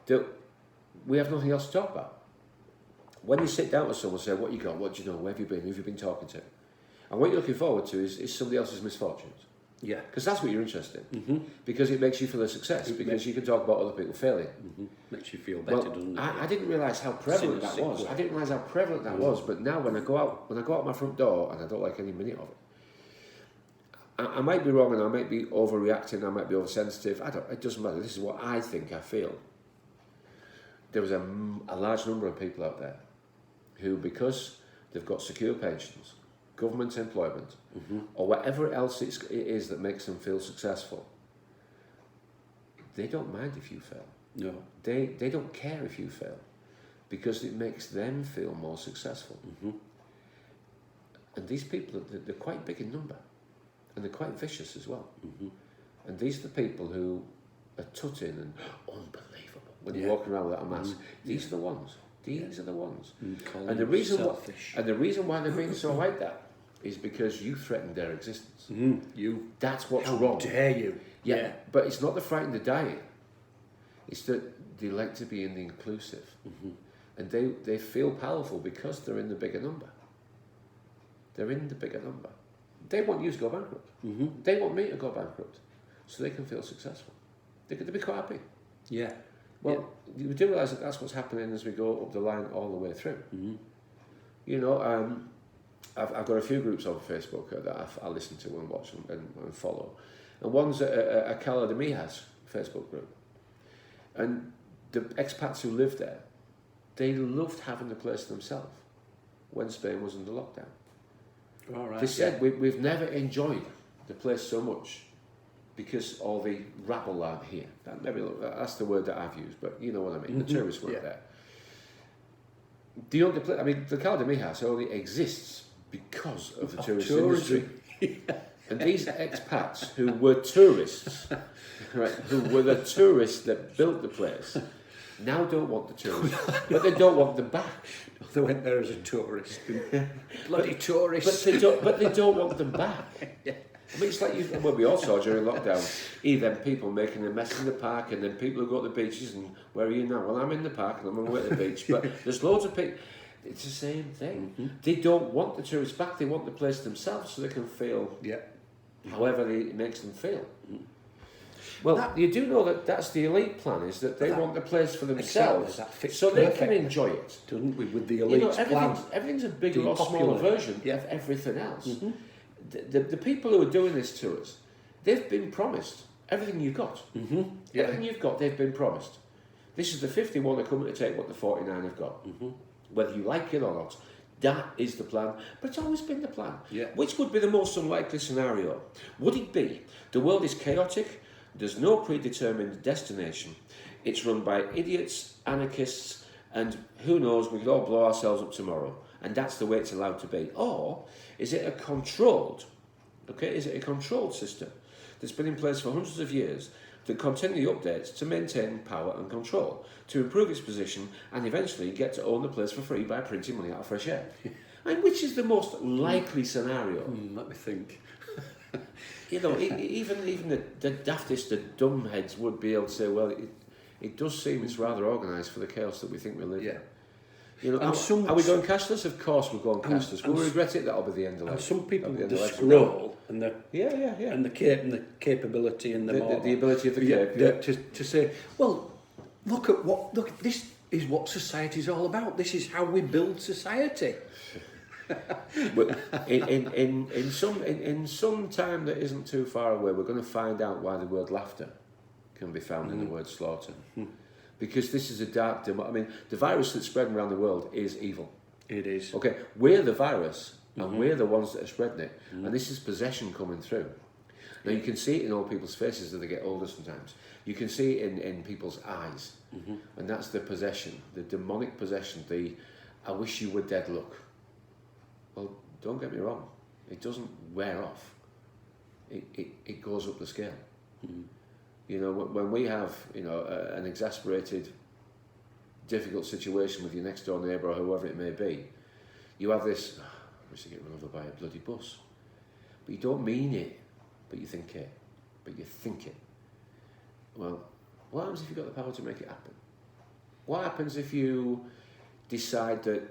that we have nothing else to talk about. When you sit down with someone and say, what you got, what do you know, where have you been, who have you been talking to? And what you're looking forward to is somebody else's misfortunes. Yeah. Because that's what you're interested in. Because it makes you feel a success, because you can talk about other people failing. Makes you feel better, doesn't it? I didn't realise how prevalent that was. I didn't realise how prevalent that was, but now when I go out my front door, and I don't like any minute of it, I might be wrong, and I might be overreacting, I might be oversensitive, it doesn't matter, this is what I think I feel. There was a large number of people out there who, because they've got secure pensions, government employment, or whatever else it is that makes them feel successful, they don't mind if you fail. No. They don't care if you fail, because it makes them feel more successful. And these people, they're quite big in number, and they're quite vicious as well. And these are the people who are tutting and unbelievable when you're walking around without a mask. These are the ones. These are the ones. And the reason why they're being so like that is because you threatened their existence. That's what's wrong. How dare you? Yeah, but it's not the frightened of dying. It's that they like to be in the inclusive. And they feel powerful because they're in the bigger number. They're in the bigger number. They want you to go bankrupt. They want me to go bankrupt, so they can feel successful. They could be quite happy. Yeah. Well, you do realise that that's what's happening as we go up the line all the way through. You know, I've got a few groups on Facebook that I listen to and watch and follow. And one's a Cala de Mijas Facebook group. And the expats who live there, they loved having the place to themselves when Spain was under lockdown. All right, they said, we've never enjoyed the place so much because all the rabble aren't here. That's the word that I've used, but you know what I mean. The tourists weren't there. The Cala de Mijas only exists because of the tourist industry. And these expats who were tourists, right, who were the tourists that built the place, now don't want the tourists, but they don't want them back. They went there as a tourist. Bloody tourists. But they don't want them back. I mean, it's like we all saw during lockdown, even people making a mess in the park, and then people who go to the beaches, and where are you now? Well, I'm in the park and I'm on my way to the beach, but there's loads of people. It's the same thing. They don't want the tourists back, they want the place themselves so they can feel however it makes them feel. Well, you do know that that's the elite plan, is that they want the place for themselves, so they can enjoy it. Don't we, with the elite plan? Everything's a bigger or smaller version of everything else. The people who are doing this to us, they've been promised everything you've got. Everything you've got, they've been promised. This is the 51 are coming to take what the 49 have got. Whether you like it or not, that is the plan. But it's always been the plan. Which would be the most unlikely scenario? Would it be the world is chaotic, there's no predetermined destination, it's run by idiots, anarchists, and who knows, we could all blow ourselves up tomorrow, and that's the way it's allowed to be? Or is it a controlled system that's been in place for hundreds of years that continually updates to maintain power and control, to improve its position, and eventually get to own the place for free by printing money out of fresh air? I mean, which is the most likely scenario? Let me think. You know, even the daftest, the dumbheads would be able to say, well, it does seem it's rather organised for the chaos that we think we live in. You know, are we going cashless? Of course we're going cashless. Will we regret it? That'll be the end of life. And some people with the scroll and the and the capability and the ability of the cape to say, well, look, this is what society's all about. This is how we build society. But in some time that isn't too far away, we're going to find out why the word laughter can be found in the word slaughter. Because this is a dark... the virus that's spreading around the world is evil. It is. Okay, we're the virus, and we're the ones that are spreading it. And this is possession coming through. Now, you can see it in old people's faces as they get older sometimes. You can see it in people's eyes. And that's the possession, the demonic possession, the I wish you were dead look. Well, don't get me wrong. It doesn't wear off. It goes up the scale. You know, when we have, an exasperated, difficult situation with your next door neighbour or whoever it may be, you have this, I wish to get run over by a bloody bus. But you don't mean it, but you think it. Well, what happens if you've got the power to make it happen? What happens if you decide that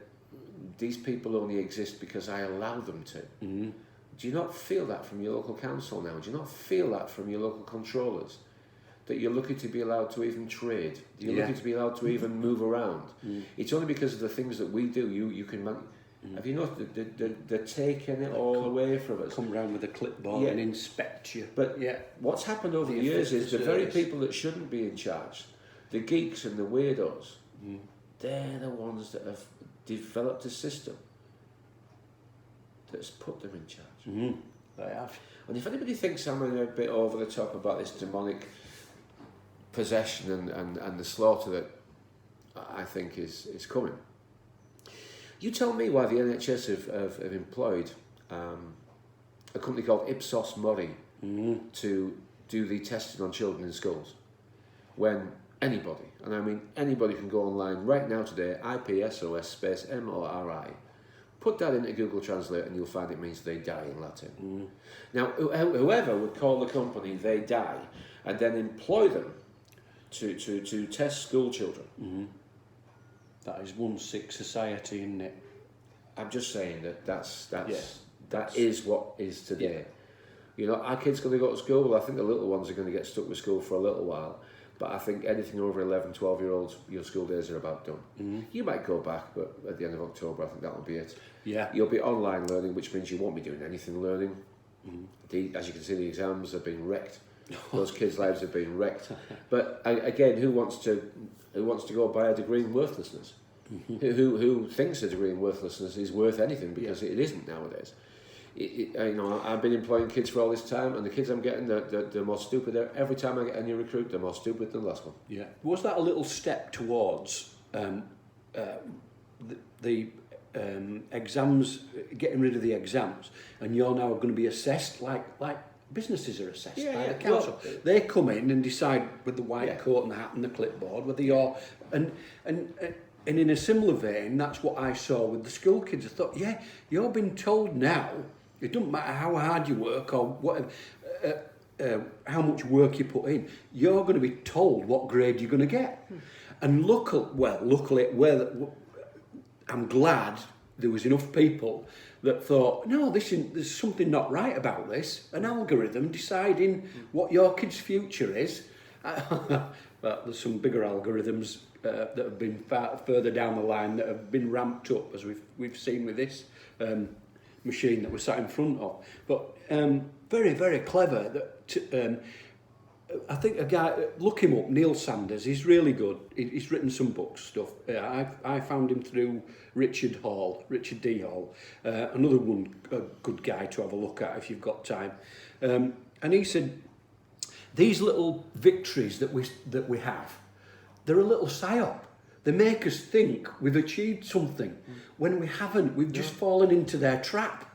these people only exist because I allow them to? Do you not feel that from your local council now? Do you not feel that from your local controllers? That you're lucky to be allowed to even trade. You're lucky to be allowed to even move around. It's only because of the things that we do you can... Have you noticed they're taking it all away from us? Come round with a clipboard and inspect you. But what's happened over the years is the very people that shouldn't be in charge, the geeks and the weirdos, they're the ones that have developed a system that's put them in charge. They have. And if anybody thinks I'm a bit over the top about this demonic possession and the slaughter that I think is coming, you tell me why the NHS have employed a company called Ipsos Mori to do the testing on children in schools, when anybody, and I mean anybody, can go online right now today, IPSOS space MORI, put that into Google Translate and you'll find it means they die in Latin. Now, whoever would call the company They Die and then employ them to test school children. That is one sick society, isn't it? I'm just saying that is what is today. You know, our kids going to go to school. Well, I think the little ones are going to get stuck with school for a little while. But I think anything over 11, 12-year-olds, your school days are about done. You might go back, but at the end of October, I think that'll be it. Yeah. You'll be online learning, which means you won't be doing anything learning. As you can see, the exams have been wrecked. Those kids' lives have been wrecked. But again, who wants to go buy a degree in worthlessness? Who thinks a degree in worthlessness is worth anything, because it isn't nowadays. I've been employing kids for all this time, and the kids I'm getting, they're more stupid. Every time I get a new recruit, they're more stupid than the last one. Yeah. Was that a little step towards the exams, getting rid of the exams, and you're now going to be assessed like businesses are assessed by the council? Well, they come in and decide with the white coat and the hat and the clipboard whether you're... And in a similar vein, that's what I saw with the school kids. I thought, you're being told now, it doesn't matter how hard you work or whatever, how much work you put in, you're going to be told what grade you're going to get. And luckily, I'm glad there was enough people that thought, no, there's something not right about this. An algorithm deciding what your kid's future is. But there's some bigger algorithms that have been further down the line that have been ramped up, as we've seen with this machine that we're sat in front of. But very, very clever. I think a guy, look him up, Neil Sanders, he's really good. He's written some books, stuff. I found him through Richard D. Hall, another one, a good guy to have a look at if you've got time. And he said, these little victories that we have, they're a little psyop. They make us think we've achieved something when we haven't. We've just fallen into their trap.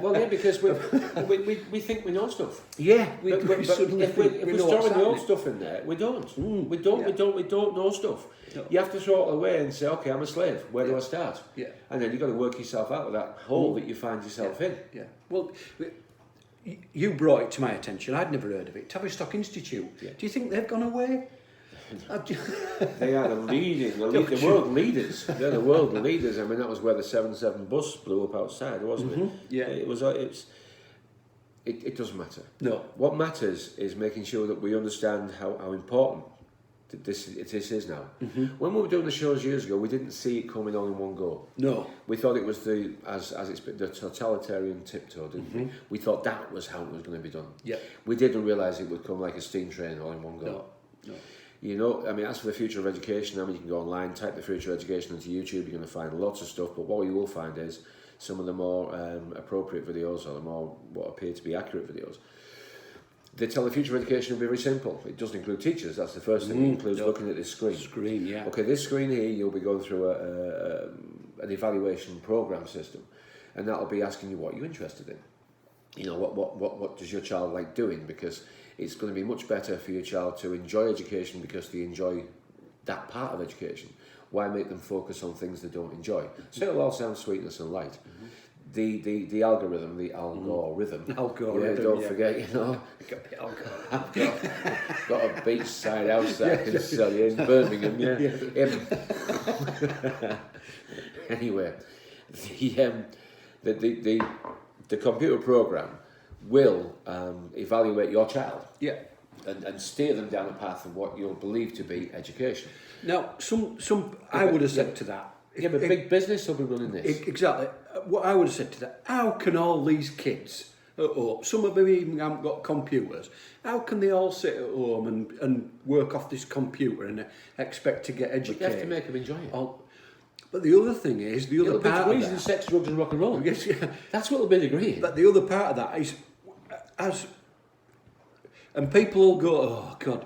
Well, because we think we know stuff. Yeah, if we're throwing the old stuff in there, we don't. We don't know stuff. No. You have to throw it away and say, okay, I'm a slave. Where do I start? Yeah. And then you've got to work yourself out of that hole that you find yourself in. Yeah. Well, you brought it to my attention. I'd never heard of it. Tavistock Institute. Yeah. Do you think they've gone away? They are the world leaders. They're the world leaders. I mean, that was where the 7-7 bus blew up outside, wasn't it? Yeah. It doesn't matter. No. What matters is making sure that we understand how important This is now. When we were doing the shows years ago, we didn't see it coming on in one go. No. We thought it was the totalitarian tiptoe, didn't we? We thought that was how it was going to be done. Yeah. We didn't realise it would come like a steam train all in one go. No. You know, I mean, as for the future of education, I mean, you can go online, type the future of education into YouTube, you're going to find lots of stuff, but what you will find is some of the more appropriate videos or the more what appear to be accurate videos. They tell the future of education will be very simple. It doesn't include teachers, that's the first thing. It includes looking at this screen. Yeah. Okay, this screen here, you'll be going through an evaluation program system, and that'll be asking you what you're interested in. You know, what does your child like doing? Because it's going to be much better for your child to enjoy education because they enjoy that part of education. Why make them focus on things they don't enjoy? So it'll all sound sweetness and light. The algorithm, the algorithm. Algorithm, yeah, don't forget, you know. I've got a beachside house that I can sell you in Birmingham, Anyway, the computer program will evaluate your child. Yeah. And steer them down a path of what you'll believe to be education. Now, I would have said to that. Yeah, but big business will be running this. Exactly. What I would have said to that, how can all these kids at home, some of them even haven't got computers, how can they all sit at home and work off this computer and expect to get educated? But you have to make them enjoy it. But the other thing is, the other part of that... in sex, drugs and rock and roll. Yes, yeah. That's what they'll be agreeing. But the other part of that is, and people will go, oh God,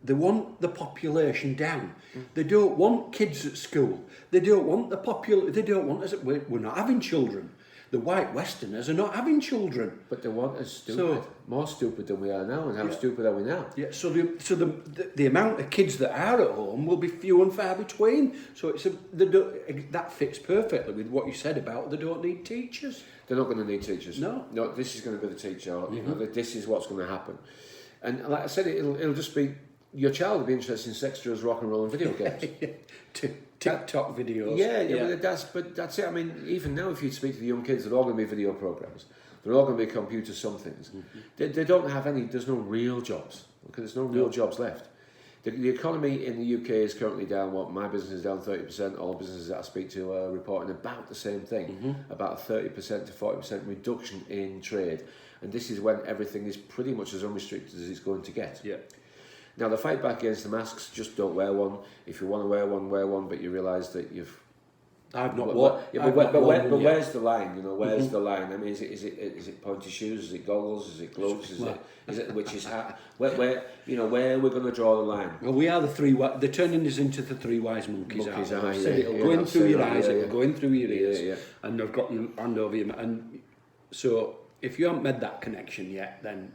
they want the population down. They don't want kids at school. They don't want They don't want us. We're not having children. The white Westerners are not having children. But they want us stupid, more stupid than we are now. And how stupid are we now? Yeah. So the amount of kids that are at home will be few and far between. So that fits perfectly with what you said about they don't need teachers. They're not going to need teachers. No. This is going to be the teacher. You know, this is what's going to happen. And like I said, it'll just be. Your child will be interested in sex, drugs, rock and roll, and video games. TikTok videos. Yeah. But that's it. I mean, even now, if you speak to the young kids, they're all going to be video programs. They're all going to be computer somethings. They don't have any. There's no real jobs. Okay, there's no real jobs left. The economy in the UK is currently down. My business is down 30%. All businesses that I speak to are reporting about the same thing. About a 30% to 40% reduction in trade, and this is when everything is pretty much as unrestricted as it's going to get. Yeah. Now, the fight back against the masks, just don't wear one. If you want to wear one, but you realise that you've... I've not worn. But yet. Where's the line? You know, where's the line? I mean, is it pointy shoes? Is it goggles? Is it gloves? Is it witch's hat? Where we're going to draw the line? Well, we are the three. They're turning us into the three wise monkeys. It'll go in through your eyes. It'll go in through your ears. And I've got your hand over your... And so, if you haven't made that connection yet, then...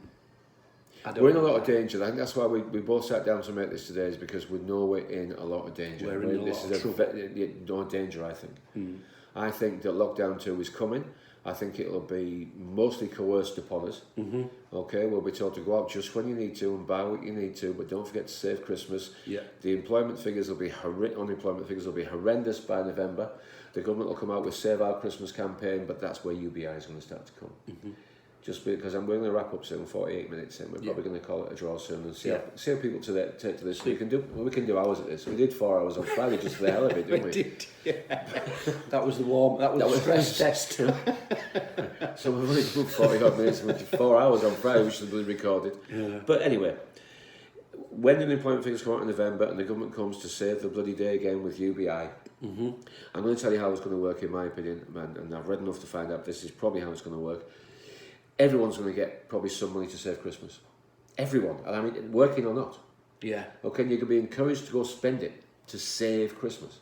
We're in a lot of danger. I think that's why we both sat down to make this today, is because we know we're in a lot of danger. We're in a lot of trouble. No danger, I think. I think that lockdown 2 is coming. I think it'll be mostly coerced upon us. Okay, we'll be told to go out just when you need to and buy what you need to, but don't forget to save Christmas. Yeah. The unemployment figures will be horrendous by November. The government will come out with Save Our Christmas campaign, but that's where UBI is going to start to come. Just because we're going to wrap up soon, 48 minutes in. We're probably going to call it a draw soon and see how people take to this. We can do hours of this. We did 4 hours on Friday just for the hell of it, didn't we? Did, yeah. That was the stress test. So we've only done 40 odd minutes, which is 4 hours on Friday, which should be recorded. Yeah. But anyway, when the unemployment figures come out in November and the government comes to save the bloody day again with UBI, I'm going to tell you how it's going to work in my opinion, and I've read enough to find out this is probably how it's going to work. Everyone's going to get probably some money to save Christmas. Everyone. And I mean, working or not. Yeah. Okay, and you can be encouraged to go spend it to save Christmas.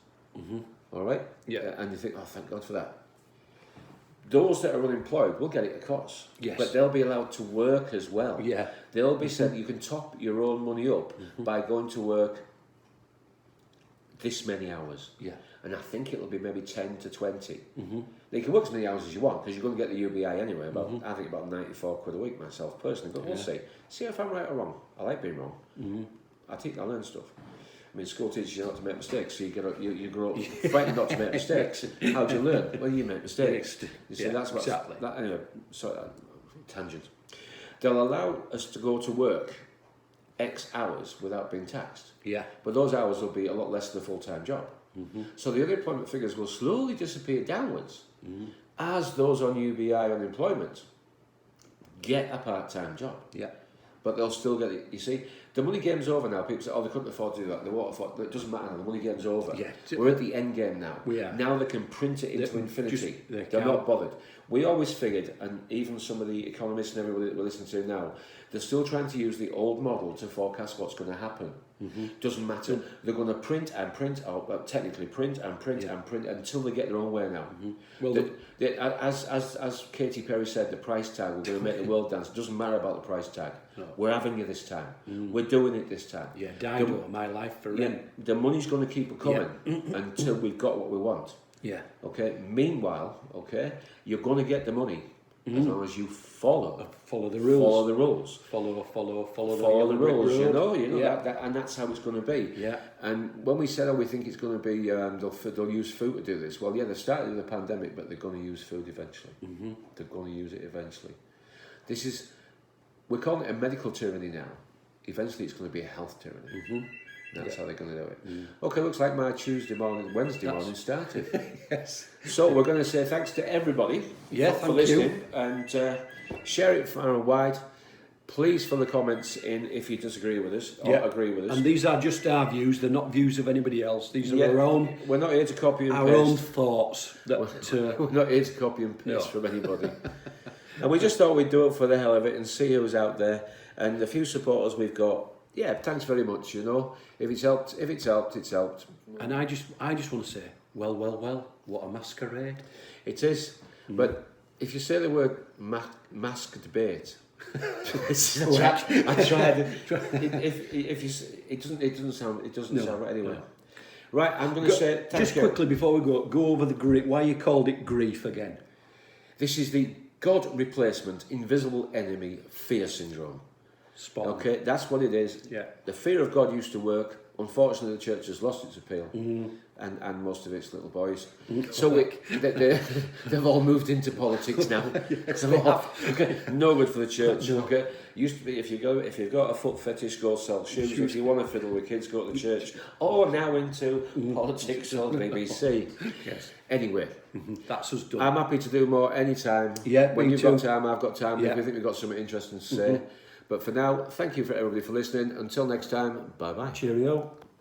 All right? Yeah. And you think, oh, thank God for that. Those that are unemployed will get it, of course. Yes. But they'll be allowed to work as well. Yeah. They'll be said, you can top your own money up by going to work this many hours. Yeah. And I think it'll be maybe 10 to 20. Now, you can work as many hours as you want because you're going to get the UBI anyway. I think about 94 quid a week myself personally. But we'll see. See if I'm right or wrong. I like being wrong. I learn stuff. I mean, school teaches you not to make mistakes, so you grow up frightened not to make mistakes. How do you learn? Well, you make mistakes. You see, that's what. Exactly. Anyway, sorry, tangent. They'll allow us to go to work X hours without being taxed. Yeah. But those hours will be a lot less than a full-time job. So the unemployment figures will slowly disappear downwards as those on UBI unemployment get a part-time job. Yeah. But they'll still get it. You see, the money game's over now. People say, oh, they couldn't afford to do that. They won't afford. It doesn't matter now. The money game's over. Yeah. We're at the end game now. We are. Now they can print it into infinity. They're can't. not bothered. We always figured, and even some of the economists and everybody that we're listening to now, they're still trying to use the old model to forecast what's going to happen. Doesn't matter. They're going to print and print, or technically print and print and print until they get their own way now. Well, as Katy Perry said, the price tag, we're going to make the world dance. It doesn't matter about the price tag. No. We're having it this time. We're doing it this time. Yeah, Dido, my life for rent. The money's going to keep coming until we've got what we want. Yeah. Okay. Meanwhile, okay, you're going to get the money as long as you follow the rules. Follow the rules. Follow the rules. road. You know Yeah. that, and that's how it's going to be. Yeah. And when we said, we think it's going to be, they'll use food to do this. Well, yeah, they started with the pandemic, but they're going to use food eventually. They're going to use it eventually. We're calling it a medical tyranny now. Eventually, it's going to be a health tyranny. That's how they're going to do it. Okay, looks like my Wednesday morning started. Yes. So we're going to say thanks to everybody for listening, and share it far and wide. Please fill the comments in if you disagree with us or agree with us. And these are just our views; they're not views of anybody else. These are our own. We're not here to copy and our paste. own thoughts. We're not here to copy and paste from anybody. And we just thought we'd do it for the hell of it and see who's out there. And the few supporters we've got, thanks very much. If it's helped, it's helped. And I just want to say, well, what a masquerade! It is. But if you say the word masked bait, I tried. It doesn't sound right anyway. No. Right, I'm going to say just quickly before we go over the grief. Why you called it grief again? This is the God replacement, invisible enemy, fear syndrome. Spot on. Okay, that's what it is. Yeah. The fear of God used to work. Unfortunately, the church has lost its appeal, and most of its little boys. So they've all moved into politics now. No good for the church. No. Okay, used to be if you've got a foot fetish, go sell shoes. If you want to fiddle with kids, go to the church. Or now into politics or BBC. Yes. Anyway, that's us done. I'm happy to do more anytime. Yeah, when me you've too. got time, I've got time. Yeah. If we think we've got something interesting to say. But for now, thank you for everybody for listening. Until next time, bye-bye. Cheerio.